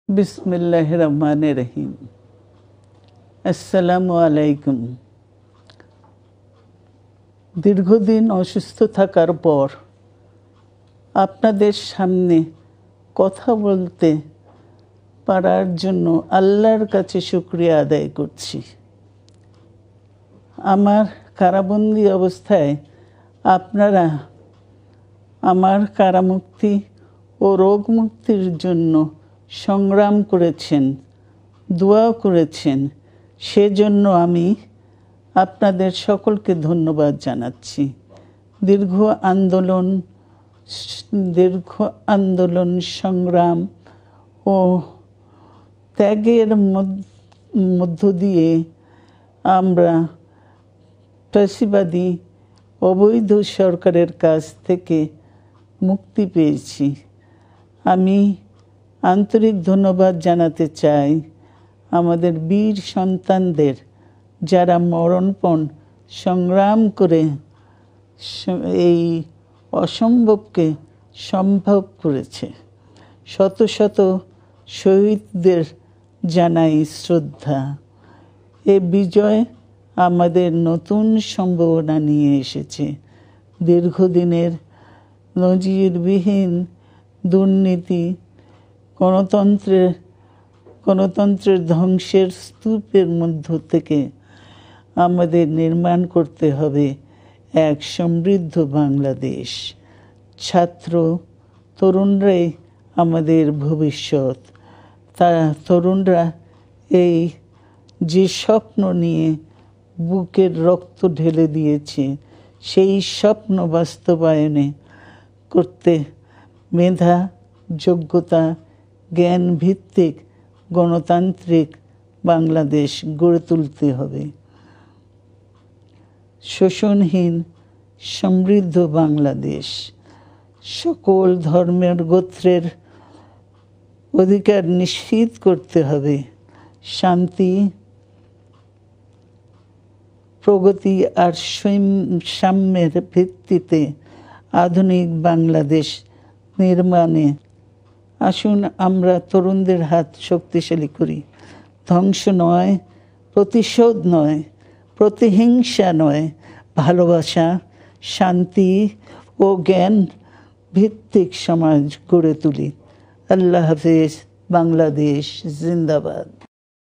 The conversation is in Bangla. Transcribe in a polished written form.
বিসমিল্লাহির রহমানির রহিম। আসসালামু আলাইকুম। দীর্ঘদিন অসুস্থ থাকার পর আপনাদের সামনে কথা বলতে পারার জন্য আল্লাহর কাছে শুকরিয়া আদায় করছি। আমার কারাবন্দী অবস্থায় আপনারা আমার কারামুক্তি ও রোগ মুক্তির জন্য সংগ্রাম করেছেন, দোয়া করেছেন। সেজন্য আমি আপনাদের সকলকে ধন্যবাদ জানাচ্ছি। দীর্ঘ আন্দোলন সংগ্রাম ও ত্যাগের মধ্য দিয়ে আমরা ফ্যাসিবাদী অবৈধ সরকারের কাছ থেকে মুক্তি পেয়েছি। আমি আন্তরিক ধন্যবাদ জানাতে চাই আমাদের বীর সন্তানদের, যারা মরণপণ সংগ্রাম করে এই অসম্ভবকে সম্ভব করেছে। শত শত শহীদদের জানাই শ্রদ্ধা। এ বিজয় আমাদের নতুন সম্ভাবনা নিয়ে এসেছে। দীর্ঘদিনের নজিরবিহীন দুর্নীতি, গণতন্ত্রের ধ্বংসের স্তূপের মধ্য থেকে আমাদের নির্মাণ করতে হবে এক সমৃদ্ধ বাংলাদেশ। ছাত্র তরুণরাই আমাদের ভবিষ্যৎ। তরুণরা এই যে স্বপ্ন নিয়ে বুকের রক্ত ঢেলে দিয়েছে, সেই স্বপ্ন বাস্তবায়নে করতে মেধা, যোগ্যতা, জ্ঞান ভিত্তিক গণতান্ত্রিক বাংলাদেশ গড়ে তুলতে হবে। শোষণহীন সমৃদ্ধ বাংলাদেশ। সকল ধর্মের গোত্রের অধিকার নিশ্চিত করতে হবে। শান্তি, প্রগতি আর সাম্যের ভিত্তিতে আধুনিক বাংলাদেশ নির্মাণে আসুন আমরা তরুণদের হাত শক্তিশালী করি। ধ্বংস নয়, প্রতিশোধ নয়, প্রতিহিংসা নয়, ভালোবাসা, শান্তি ও জ্ঞান ভিত্তিক সমাজ গড়ে তুলি। আল্লাহ হাফেজ। বাংলাদেশ জিন্দাবাদ।